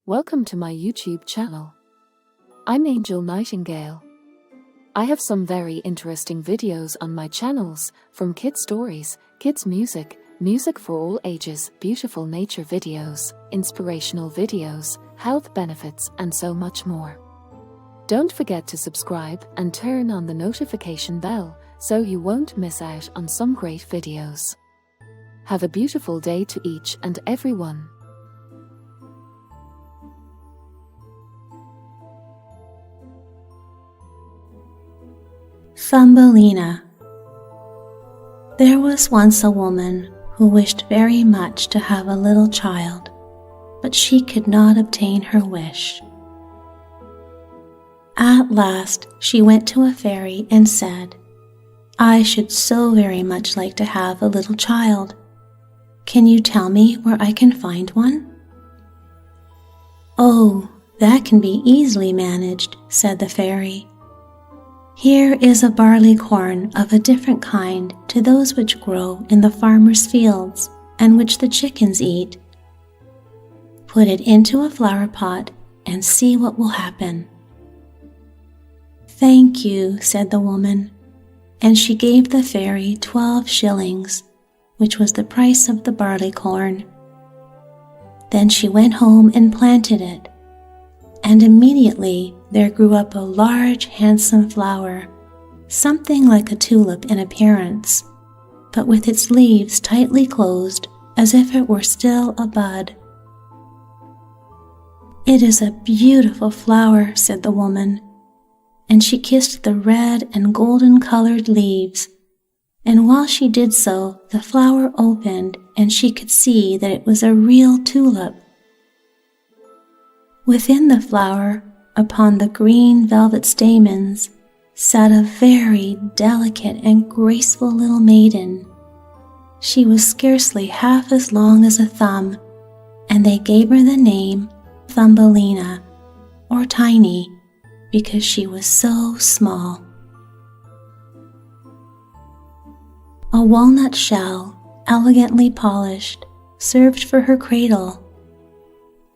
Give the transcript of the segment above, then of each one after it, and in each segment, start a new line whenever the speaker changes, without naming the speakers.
Welcome to my YouTube channel. I'm Angel Nightingale. I have some very interesting videos on my channels, from kids stories, kids music, music for all ages, beautiful nature videos, inspirational videos, health benefits, and so much more. Don't forget to subscribe and turn on the notification bell so you won't miss out on some great videos. Have a beautiful day to each and everyone.
Thumbelina. There was once a woman who wished very much to have a little child, but she could not obtain her wish. At last she went to a fairy and said, "I should so very much like to have a little child. Can you tell me where I can find one?" "Oh, that can be easily managed," said the fairy. "Here is a barley corn of a different kind to those which grow in the farmer's fields and which the chickens eat. Put it into a flower pot and see what will happen." "Thank you," said the woman, and she gave the fairy 12 shillings, which was the price of the barley corn. Then she went home and planted it, and immediately there grew up a large, handsome flower, something like a tulip in appearance, but with its leaves tightly closed as if it were still a bud. "It is a beautiful flower," said the woman, and she kissed the red and golden-colored leaves, and while she did so, the flower opened and she could see that it was a real tulip. Within the flower, upon the green velvet stamens, sat a very delicate and graceful little maiden. She was scarcely half as long as a thumb, and they gave her the name Thumbelina, or Tiny, because she was so small. A walnut shell, elegantly polished, served for her cradle.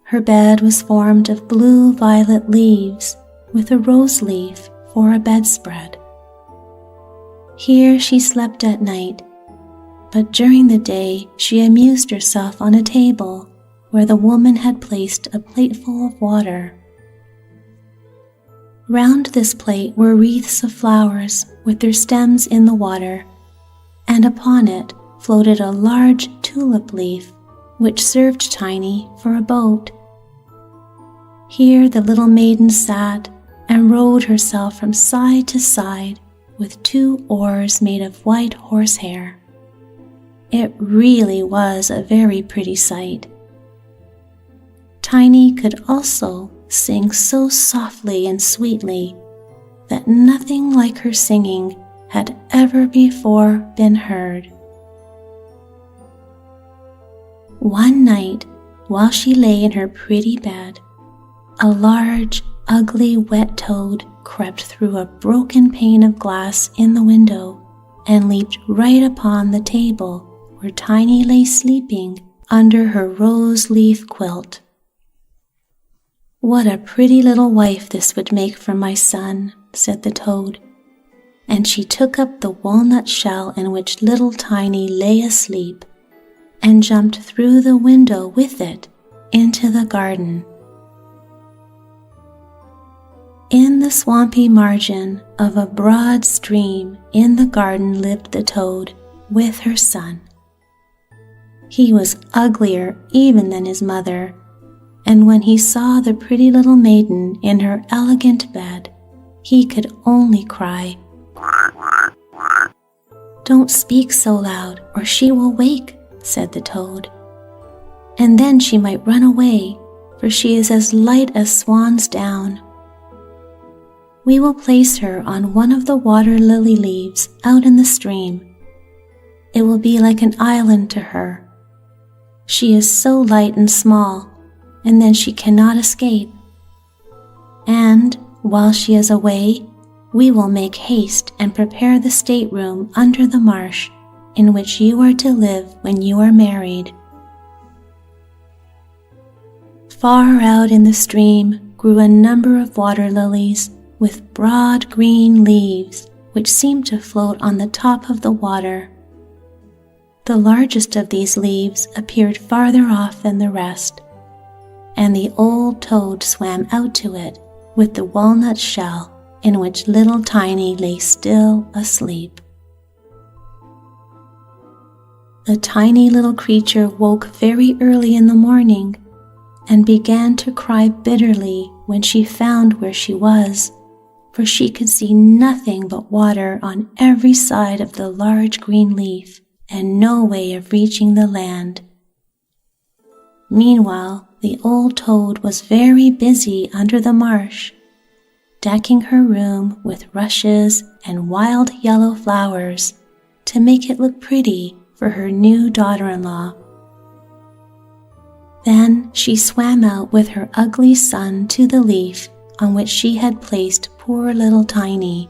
Her bed was formed of blue-violet leaves, with a rose leaf for a bedspread. Here she slept at night, but during the day she amused herself on a table where the woman had placed a plateful of water. Round this plate were wreaths of flowers with their stems in the water, and upon it floated a large tulip leaf, which served Tiny for a boat. Here the little maiden sat and rowed herself from side to side with 2 oars made of white horsehair. It really was a very pretty sight. Tiny could also sing so softly and sweetly that nothing like her singing had ever before been heard. One night, while she lay in her pretty bed, a large, ugly, wet toad crept through a broken pane of glass in the window and leaped right upon the table where Tiny lay sleeping under her rose-leaf quilt. "What a pretty little wife this would make for my son," said the toad, and she took up the walnut shell in which little Tiny lay asleep and jumped through the window with it into the garden. In the swampy margin of a broad stream in the garden lived the toad with her son. He was uglier even than his mother, and when he saw the pretty little maiden in her elegant bed, he could only cry, "Don't speak so loud, or she will wake," said the toad, "and then she might run away, for she is as light as swan's down. We will place her on one of the water lily leaves out in the stream. It will be like an island to her. She is so light and small, and then she cannot escape. And while she is away, we will make haste and prepare the stateroom under the marsh in which you are to live when you are married." Far out in the stream grew a number of water lilies with broad green leaves which seemed to float on the top of the water. The largest of these leaves appeared farther off than the rest, and the old toad swam out to it with the walnut shell in which little Tiny lay still asleep. The tiny little creature woke very early in the morning and began to cry bitterly when she found where she was, for she could see nothing but water on every side of the large green leaf and no way of reaching the land. Meanwhile, the old toad was very busy under the marsh, decking her room with rushes and wild yellow flowers to make it look pretty for her new daughter-in-law. Then she swam out with her ugly son to the leaf on which she had placed poor little Tiny.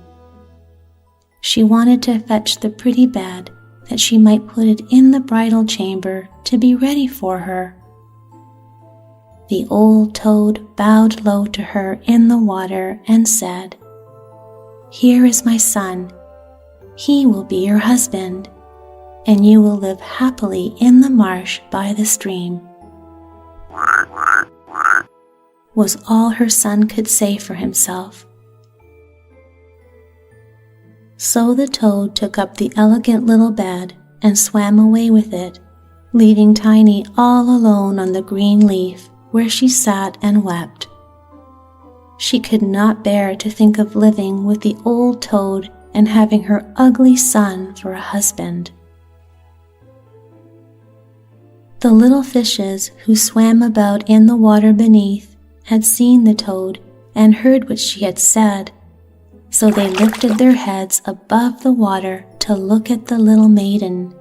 She wanted to fetch the pretty bed that she might put it in the bridal chamber to be ready for her. The old toad bowed low to her in the water and said, "Here is my son. He will be your husband, and you will live happily in the marsh by the stream," was all her son could say for himself. So the toad took up the elegant little bed and swam away with it, leaving Tiny all alone on the green leaf where she sat and wept. She could not bear to think of living with the old toad and having her ugly son for a husband. The little fishes who swam about in the water beneath had seen the toad and heard what she had said, so they lifted their heads above the water to look at the little maiden.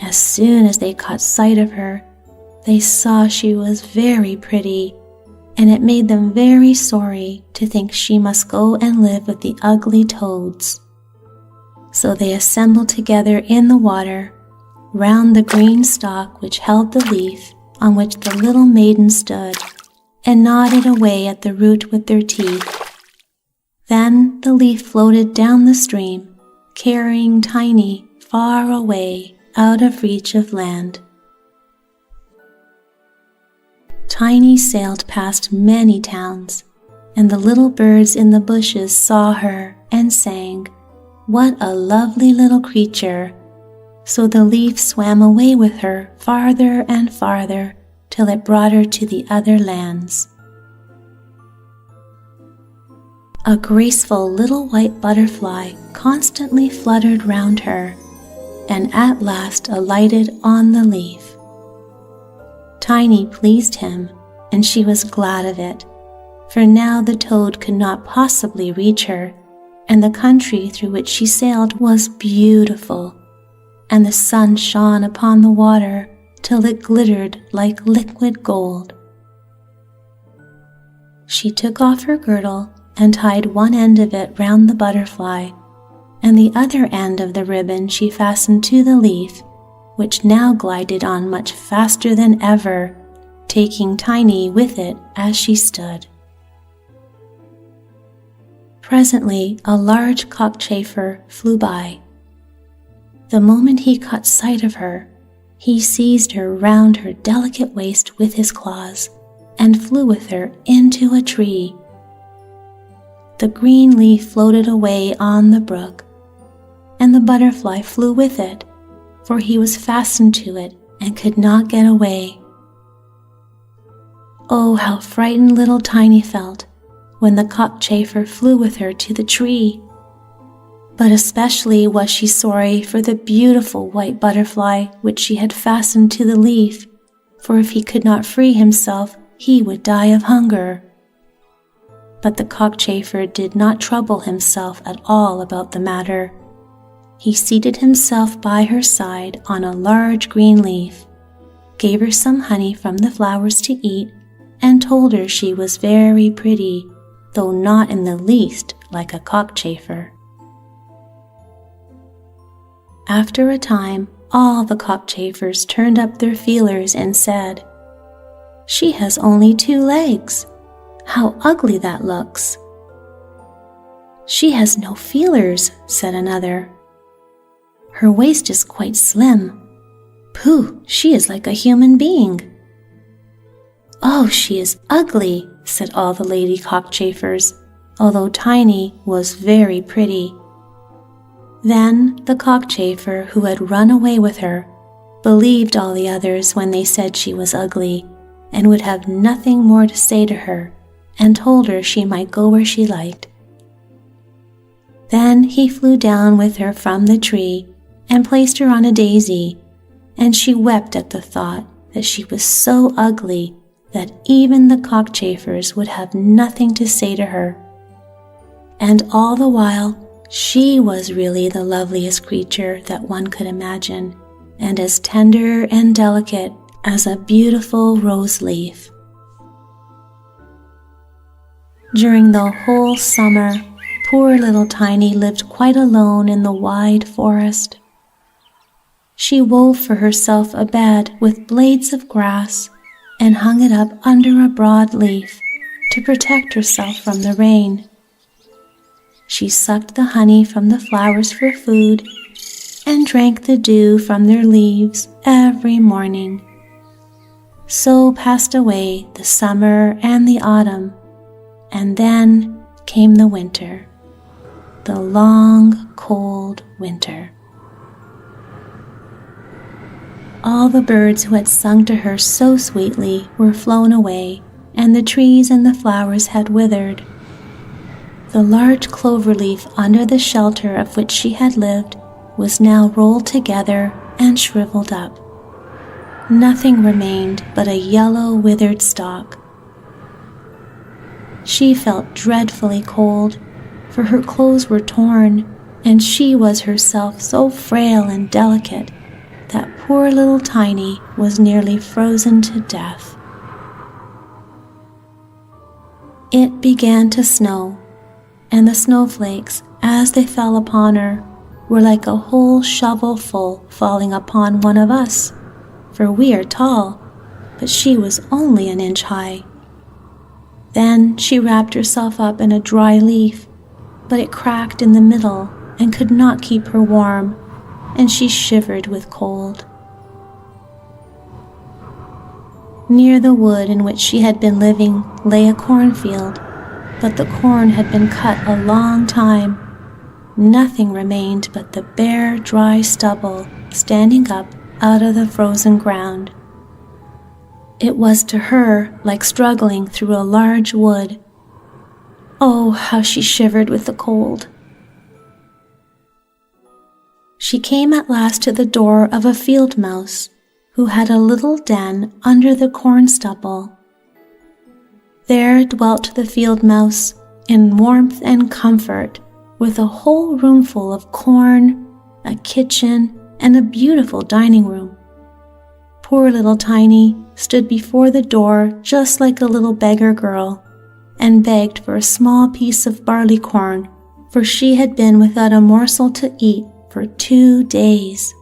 As soon as they caught sight of her, they saw she was very pretty, and it made them very sorry to think she must go and live with the ugly toads. So they assembled together in the water, round the green stalk which held the leaf on which the little maiden stood, and gnawed it away at the root with their teeth. Then the leaf floated down the stream, carrying Tiny far away out of reach of land. Tiny sailed past many towns, and the little birds in the bushes saw her and sang, "What a lovely little creature!" So the leaf swam away with her farther and farther till it brought her to the other lands. A graceful little white butterfly constantly fluttered round her, and at last alighted on the leaf. Tiny pleased him, and she was glad of it, for now the toad could not possibly reach her, and the country through which she sailed was beautiful, and the sun shone upon the water till it glittered like liquid gold. She took off her girdle and tied one end of it round the butterfly, and the other end of the ribbon she fastened to the leaf, which now glided on much faster than ever, taking Tiny with it as she stood. Presently a large cockchafer flew by. The moment he caught sight of her, he seized her round her delicate waist with his claws, and flew with her into a tree. The green leaf floated away on the brook, and the butterfly flew with it, for he was fastened to it and could not get away. Oh, how frightened little Tiny felt when the cockchafer flew with her to the tree! But especially was she sorry for the beautiful white butterfly which she had fastened to the leaf, for if he could not free himself, he would die of hunger. But the cockchafer did not trouble himself at all about the matter. He seated himself by her side on a large green leaf, gave her some honey from the flowers to eat, and told her she was very pretty, though not in the least like a cockchafer. After a time, all the cockchafers turned up their feelers and said, She has only 2 legs. How ugly that looks." "She has no feelers," said another. "Her waist is quite slim. Pooh, she is like a human being." "Oh, she is ugly," said all the lady cockchafers, although Tiny was very pretty. Then the cockchafer who had run away with her believed all the others when they said she was ugly, and would have nothing more to say to her, and told her she might go where she liked. Then he flew down with her from the tree and placed her on a daisy, and she wept at the thought that she was so ugly that even the cockchafers would have nothing to say to her. And all the while, she was really the loveliest creature that one could imagine, and as tender and delicate as a beautiful rose leaf. During the whole summer, poor little Tiny lived quite alone in the wide forest. She wove for herself a bed with blades of grass and hung it up under a broad leaf to protect herself from the rain. She sucked the honey from the flowers for food and drank the dew from their leaves every morning. So passed away the summer and the autumn, and then came the winter, the long, cold winter. All the birds who had sung to her so sweetly were flown away, and the trees and the flowers had withered. The large clover leaf under the shelter of which she had lived was now rolled together and shriveled up. Nothing remained but a yellow, withered stalk. She felt dreadfully cold, for her clothes were torn, and she was herself so frail and delicate that poor little Tiny was nearly frozen to death. It began to snow, and the snowflakes, as they fell upon her, were like a whole shovelful falling upon one of us, for we are tall, but she was only an inch high. Then she wrapped herself up in a dry leaf, but it cracked in the middle and could not keep her warm, and she shivered with cold. Near the wood in which she had been living lay a cornfield, but the corn had been cut a long time. Nothing remained but the bare, dry stubble standing up out of the frozen ground. It was to her like struggling through a large wood. Oh, how she shivered with the cold. She came at last to the door of a field mouse, who had a little den under the corn stubble. There dwelt the field mouse in warmth and comfort, with a whole roomful of corn, a kitchen, and a beautiful dining room. Poor little Tiny stood before the door just like a little beggar girl, and begged for a small piece of barley corn, for she had been without a morsel to eat for 2 days.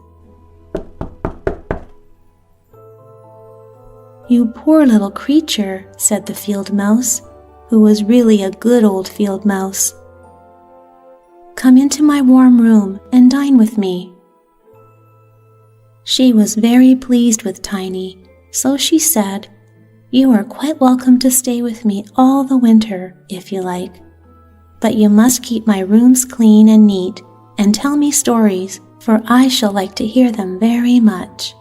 "You poor little creature," said the field mouse, who was really a good old field mouse. "Come into my warm room and dine with me." She was very pleased with Tiny, so she said, "You are quite welcome to stay with me all the winter, if you like, but you must keep my rooms clean and neat, and tell me stories, for I shall like to hear them very much."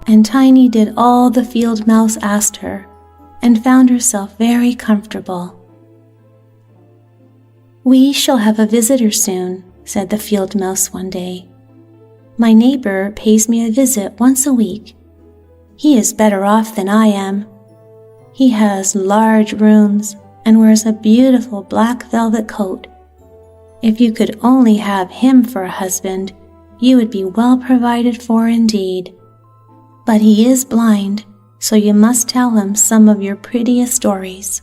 And Tiny did all the field mouse asked her, and found herself very comfortable. "We shall have a visitor soon," said the field mouse one day. "My neighbor pays me a visit once a week. He is better off than I am. He has large rooms and wears a beautiful black velvet coat. If you could only have him for a husband, you would be well provided for indeed. But he is blind, so you must tell him some of your prettiest stories."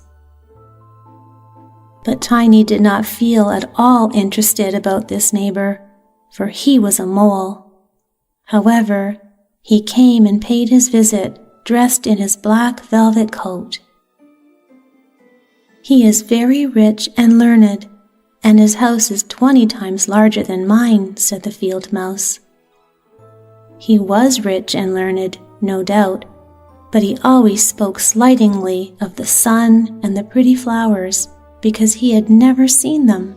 But Tiny did not feel at all interested about this neighbor, for he was a mole. However, he came and paid his visit dressed in his black velvet coat. "He is very rich and learned, and his house is 20 times larger than mine," said the field mouse. He was rich and learned, no doubt, but he always spoke slightingly of the sun and the pretty flowers because he had never seen them.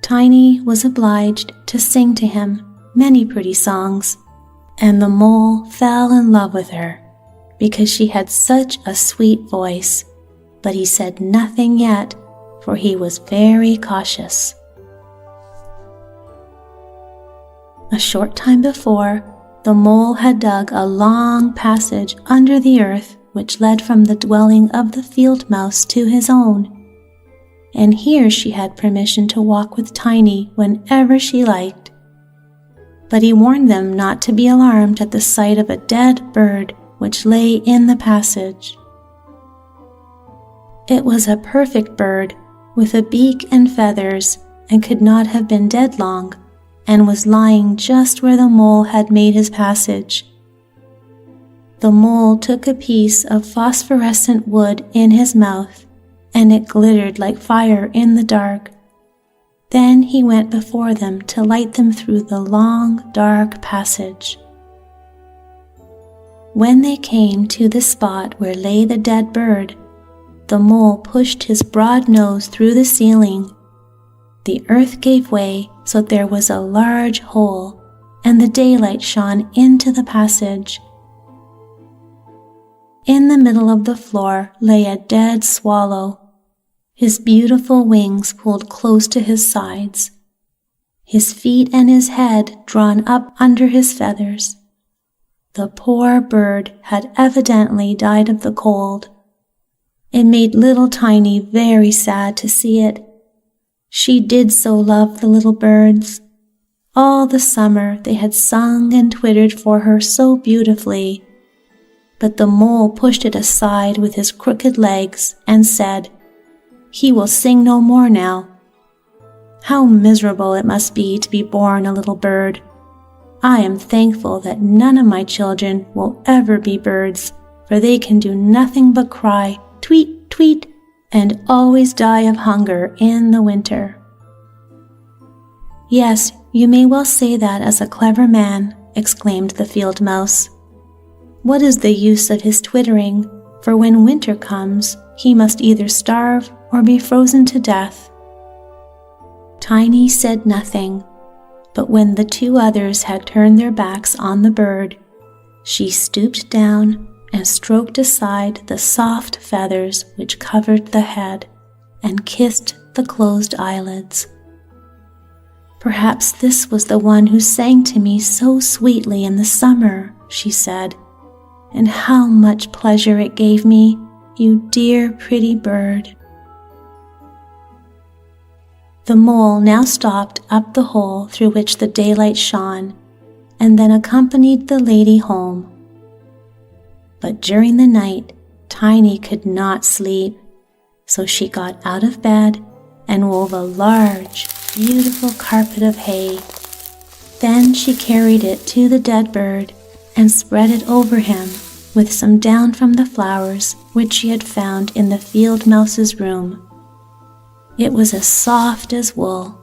Tiny was obliged to sing to him many pretty songs, and the mole fell in love with her because she had such a sweet voice, but he said nothing yet, for he was very cautious. A short time before, the mole had dug a long passage under the earth which led from the dwelling of the field mouse to his own, and here she had permission to walk with Tiny whenever she liked. But he warned them not to be alarmed at the sight of a dead bird which lay in the passage. It was a perfect bird with a beak and feathers, and could not have been dead long, and was lying just where the mole had made his passage. The mole took a piece of phosphorescent wood in his mouth, and it glittered like fire in the dark. Then he went before them to light them through the long, dark passage. When they came to the spot where lay the dead bird, the mole pushed his broad nose through the ceiling. The earth gave way so there was a large hole, and the daylight shone into the passage. In the middle of the floor lay a dead swallow, his beautiful wings pulled close to his sides, his feet and his head drawn up under his feathers. The poor bird had evidently died of the cold. It made little Tiny very sad to see it. She did so love the little birds. All the summer they had sung and twittered for her so beautifully. But the mole pushed it aside with his crooked legs and said, "He will sing no more now. How miserable it must be to be born a little bird. I am thankful that none of my children will ever be birds, for they can do nothing but cry, tweet, tweet, and always die of hunger in the winter." "Yes, you may well say that as a clever man," exclaimed the field mouse. "What is the use of his twittering, for when winter comes, he must either starve or be frozen to death." Tiny said nothing, but when the two others had turned their backs on the bird, she stooped down and stroked aside the soft feathers which covered the head, and kissed the closed eyelids. "Perhaps this was the one who sang to me so sweetly in the summer," she said, "and how much pleasure it gave me, you dear pretty bird." The mole now stopped up the hole through which the daylight shone, and then accompanied the lady home. But during the night, Tiny could not sleep, so she got out of bed and wove a large, beautiful carpet of hay. Then she carried it to the dead bird and spread it over him with some down from the flowers which she had found in the field mouse's room. It was as soft as wool,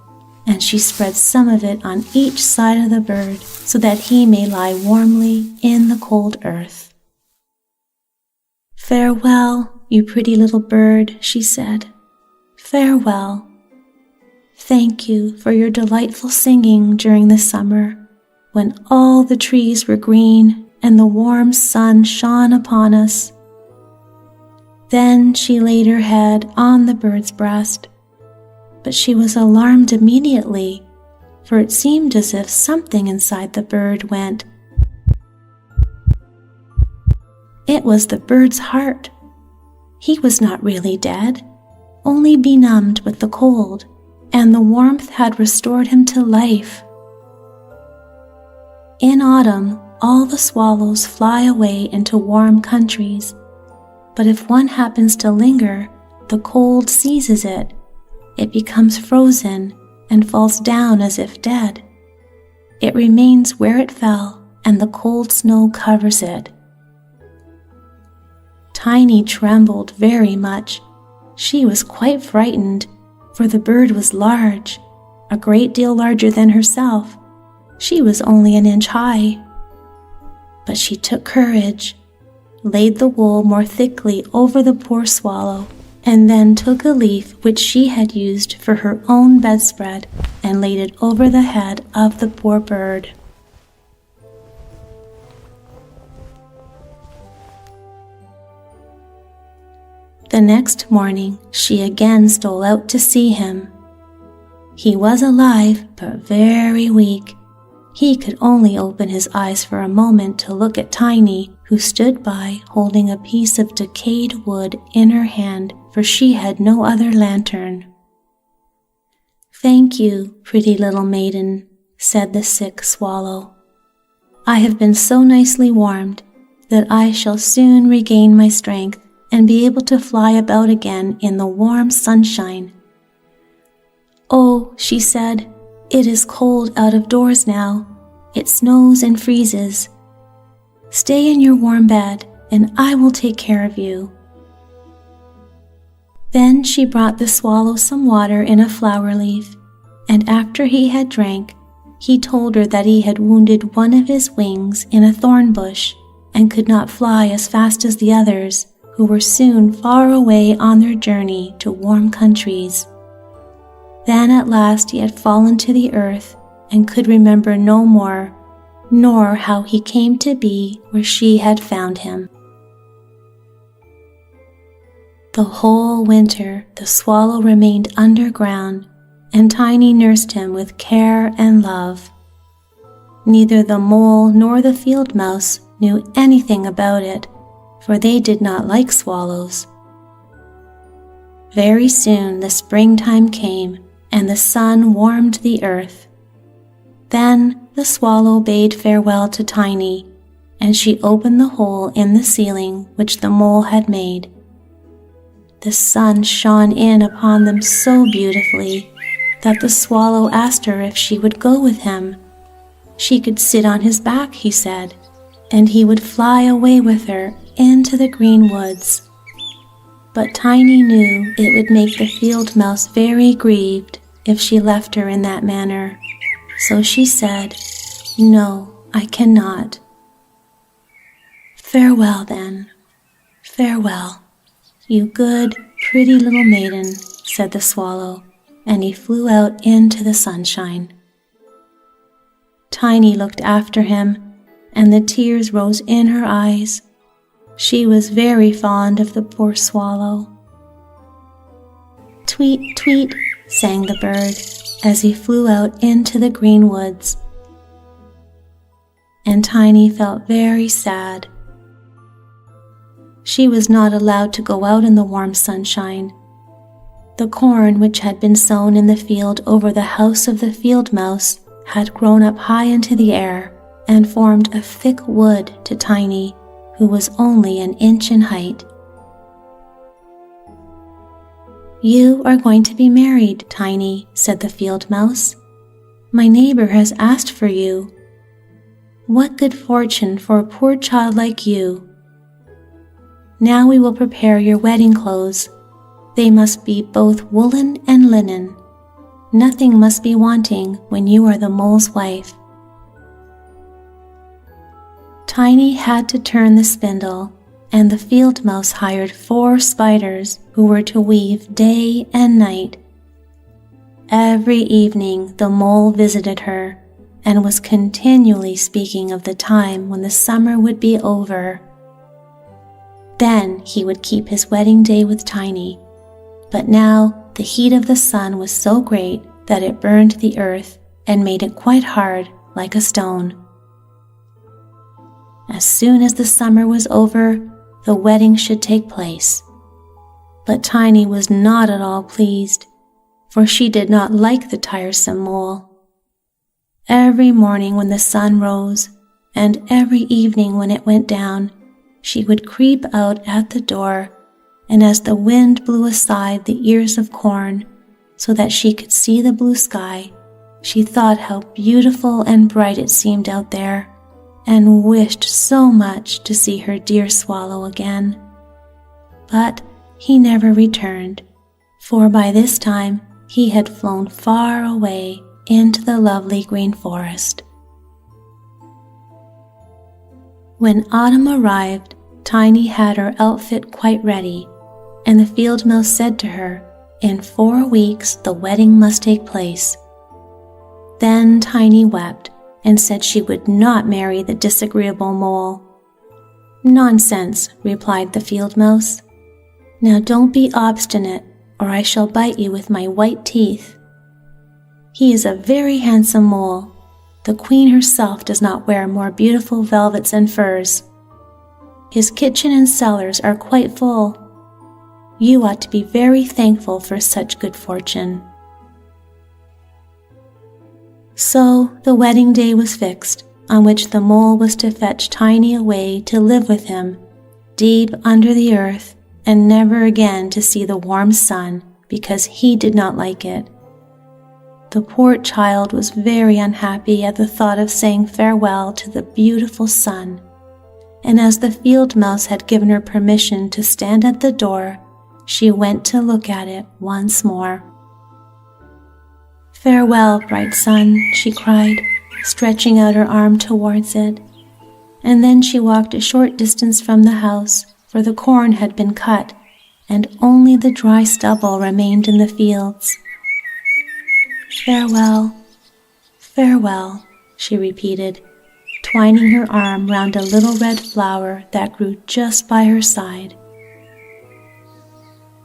and she spread some of it on each side of the bird so that he may lie warmly in the cold earth. "Farewell, you pretty little bird," she said. "Farewell. Thank you for your delightful singing during the summer, when all the trees were green and the warm sun shone upon us." Then she laid her head on the bird's breast, but she was alarmed immediately, for it seemed as if something inside the bird went. It was the bird's heart. He was not really dead, only benumbed with the cold, and the warmth had restored him to life. In autumn, all the swallows fly away into warm countries, but if one happens to linger, the cold seizes it. It becomes frozen and falls down as if dead. It remains where it fell and the cold snow covers it. Tiny trembled very much. She was quite frightened, for the bird was large, a great deal larger than herself. She was only an inch high. But she took courage, laid the wool more thickly over the poor swallow, and then took a leaf which she had used for her own bedspread and laid it over the head of the poor bird. The next morning she again stole out to see him. He was alive, but very weak. He could only open his eyes for a moment to look at Tiny, who stood by holding a piece of decayed wood in her hand, for she had no other lantern. "Thank you, pretty little maiden," said the sick swallow. "I have been so nicely warmed that I shall soon regain my strength and be able to fly about again in the warm sunshine." "Oh," she said, "it is cold out of doors now. It snows and freezes. Stay in your warm bed, and I will take care of you." Then she brought the swallow some water in a flower leaf, and after he had drank, he told her that he had wounded one of his wings in a thorn bush and could not fly as fast as the others, who were soon far away on their journey to warm countries. Then at last he had fallen to the earth and could remember no more, nor how he came to be where she had found him. The whole winter the swallow remained underground, and Tiny nursed him with care and love. Neither the mole nor the field mouse knew anything about it, for they did not like swallows. Very soon the springtime came, and the sun warmed the earth. Then the swallow bade farewell to Tiny, and she opened the hole in the ceiling which the mole had made. The sun shone in upon them so beautifully that the swallow asked her if she would go with him. She could sit on his back, he said, and he would fly away with her into the green woods. But Tiny knew it would make the field mouse very grieved if she left her in that manner, so she said, "No, I cannot." "Farewell, then. Farewell, you good, pretty little maiden," said the swallow, and he flew out into the sunshine. Tiny looked after him, and the tears rose in her eyes. She was very fond of the poor swallow. "Tweet, tweet," sang the bird as he flew out into the green woods. And Tiny felt very sad. She was not allowed to go out in the warm sunshine. The corn which had been sown in the field over the house of the field mouse had grown up high into the air and formed a thick wood to Tiny, who was only an inch in height. "You are going to be married, Tiny," said the field mouse. "My neighbor has asked for you. What good fortune for a poor child like you. Now we will prepare your wedding clothes. They must be both woolen and linen. Nothing must be wanting when you are the mole's wife." Tiny had to turn the spindle, and the field mouse hired 4 spiders who were to weave day and night. Every evening the mole visited her and was continually speaking of the time when the summer would be over. Then he would keep his wedding day with Tiny, but now the heat of the sun was so great that it burned the earth and made it quite hard, like a stone. As soon as the summer was over, the wedding should take place. But Tiny was not at all pleased, for she did not like the tiresome mole. Every morning when the sun rose, and every evening when it went down, she would creep out at the door, and as the wind blew aside the ears of corn, so that she could see the blue sky, she thought how beautiful and bright it seemed out there, and wished so much to see her dear swallow again. But he never returned, for by this time he had flown far away into the lovely green forest. When autumn arrived, Tiny had her outfit quite ready, and the field mouse said to her, "In 4 weeks the wedding must take place." Then Tiny wept and said she would not marry the disagreeable mole. "Nonsense," replied the field mouse. "Now don't be obstinate, or I shall bite you with my white teeth. He is a very handsome mole. The queen herself does not wear more beautiful velvets and furs. His kitchen and cellars are quite full. You ought to be very thankful for such good fortune." So the wedding day was fixed, on which the mole was to fetch Tiny away to live with him, deep under the earth, and never again to see the warm sun, because he did not like it. The poor child was very unhappy at the thought of saying farewell to the beautiful sun, and as the field mouse had given her permission to stand at the door, she went to look at it once more. "Farewell, bright sun," she cried, stretching out her arm towards it, and then she walked a short distance from the house, for the corn had been cut, and only the dry stubble remained in the fields. "Farewell, farewell," she repeated, twining her arm round a little red flower that grew just by her side.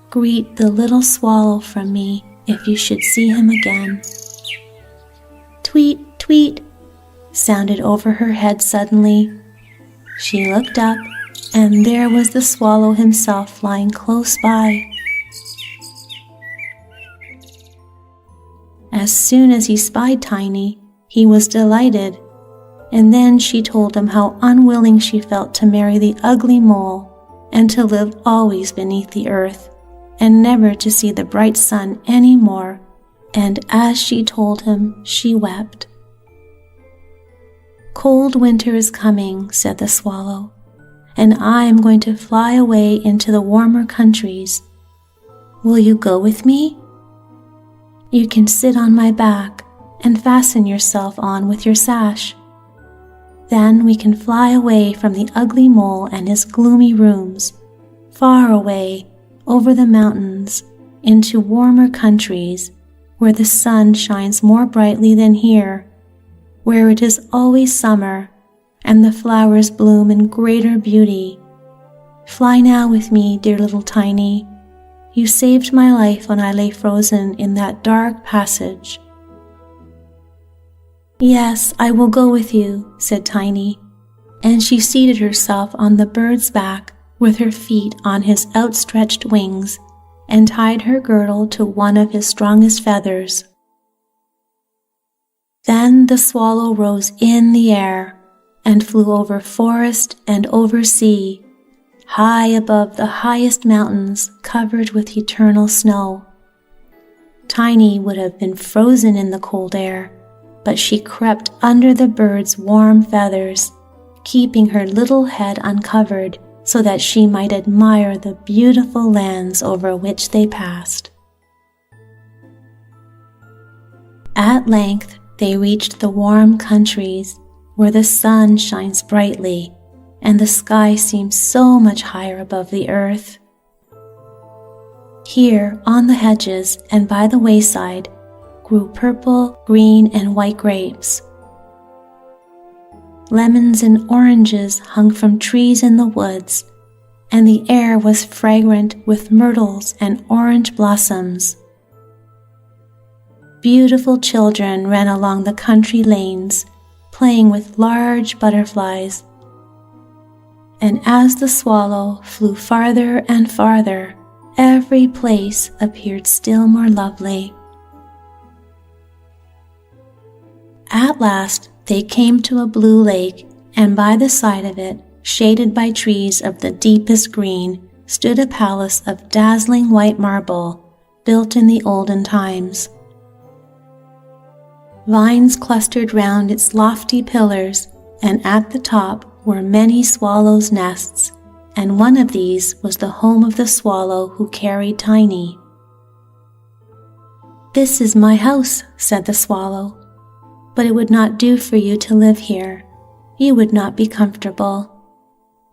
"Greet the little swallow from me if you should see him again." "Tweet, tweet," sounded over her head suddenly. She looked up, and there was the swallow himself flying close by. As soon as he spied Tiny, he was delighted, and then she told him how unwilling she felt to marry the ugly mole and to live always beneath the earth, and never to see the bright sun any more, and as she told him, she wept. "Cold winter is coming," said the swallow, "and I am going to fly away into the warmer countries. Will you go with me? You can sit on my back and fasten yourself on with your sash. Then we can fly away from the ugly mole and his gloomy rooms, far away over the mountains into warmer countries where the sun shines more brightly than here, where it is always summer and the flowers bloom in greater beauty. Fly now with me, dear little Tiny. You saved my life when I lay frozen in that dark passage." "Yes, I will go with you," said Tiny, and she seated herself on the bird's back with her feet on his outstretched wings and tied her girdle to one of his strongest feathers. Then the swallow rose in the air and flew over forest and over sea, high above the highest mountains covered with eternal snow. Tiny would have been frozen in the cold air, but she crept under the bird's warm feathers, keeping her little head uncovered so that she might admire the beautiful lands over which they passed. At length they reached the warm countries where the sun shines brightly and the sky seems so much higher above the earth. Here, on the hedges and by the wayside, grew purple, green, and white grapes. Lemons and oranges hung from trees in the woods, and the air was fragrant with myrtles and orange blossoms. Beautiful children ran along the country lanes, playing with large butterflies. And as the swallow flew farther and farther, every place appeared still more lovely. At last they came to a blue lake, and by the side of it, shaded by trees of the deepest green, stood a palace of dazzling white marble, built in the olden times. Vines clustered round its lofty pillars, and at the top were many swallows' nests, and one of these was the home of the swallow who carried Tiny. "This is my house," said the swallow, "but it would not do for you to live here. You would not be comfortable.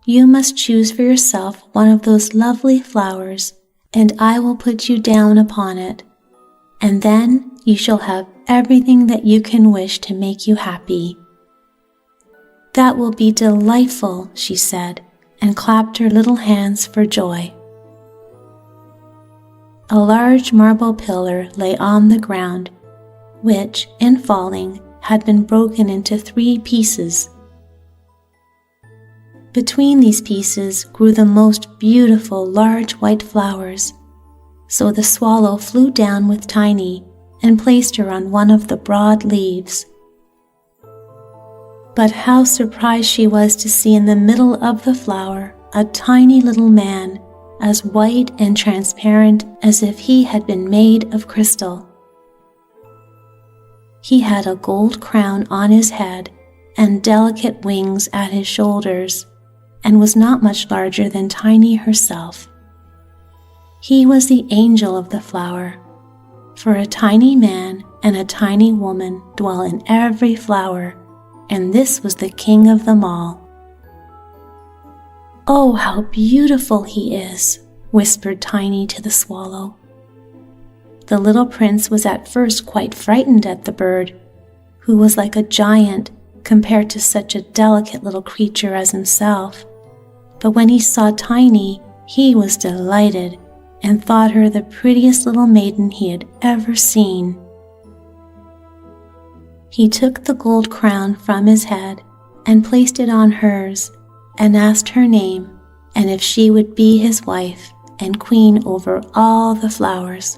You must choose for yourself one of those lovely flowers, and I will put you down upon it, and then you shall have everything that you can wish to make you happy." "That will be delightful," she said, and clapped her little hands for joy. A large marble pillar lay on the ground, which, in falling, had been broken into 3 pieces. Between these pieces grew the most beautiful large white flowers, so the swallow flew down with Tiny and placed her on one of the broad leaves. But how surprised she was to see in the middle of the flower a tiny little man, as white and transparent as if he had been made of crystal. He had a gold crown on his head and delicate wings at his shoulders, and was not much larger than Tiny herself. He was the angel of the flower, for a tiny man and a tiny woman dwell in every flower, and this was the king of them all. "Oh, how beautiful he is," whispered Tiny to the swallow. The little prince was at first quite frightened at the bird, who was like a giant compared to such a delicate little creature as himself. But when he saw Tiny, he was delighted and thought her the prettiest little maiden he had ever seen. He took the gold crown from his head and placed it on hers, and asked her name and if she would be his wife and queen over all the flowers.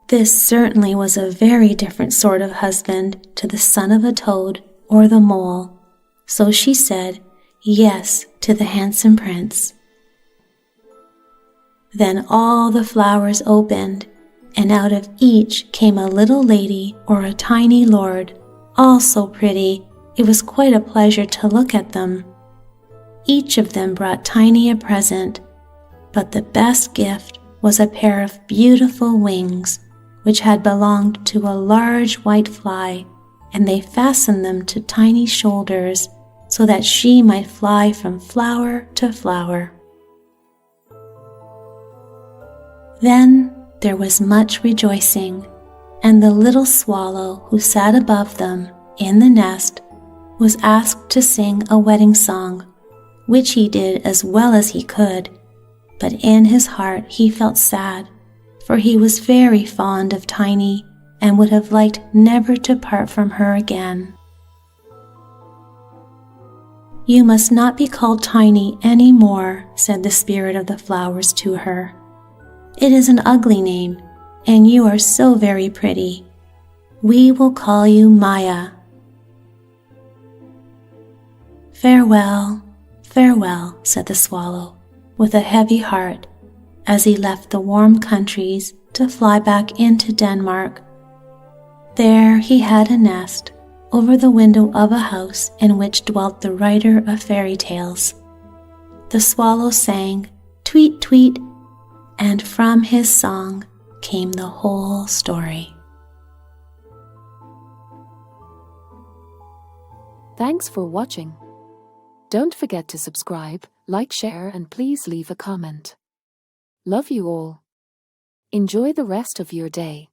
This certainly was a very different sort of husband to the son of a toad or the mole, so she said yes to the handsome prince. Then all the flowers opened, and out of each came a little lady or a tiny lord, all so pretty it was quite a pleasure to look at them. Each of them brought Tiny a present, but the best gift was a pair of beautiful wings, which had belonged to a large white fly, and they fastened them to Tiny's shoulders so that she might fly from flower to flower. Then there was much rejoicing, and the little swallow who sat above them in the nest was asked to sing a wedding song, which he did as well as he could, but in his heart he felt sad, for he was very fond of Tiny and would have liked never to part from her again. "You must not be called Tiny any more," said the spirit of the flowers to her. "It is an ugly name, and you are so very pretty. We will call you Maya." "Farewell, farewell," said the swallow, with a heavy heart, as he left the warm countries to fly back into Denmark. There he had a nest over the window of a house in which dwelt the writer of fairy tales. The swallow sang, "Tweet, tweet," and from his song came the whole story.
Thanks for watching. Don't forget to subscribe, like, share, and please leave a comment. Love you all. Enjoy the rest of your day.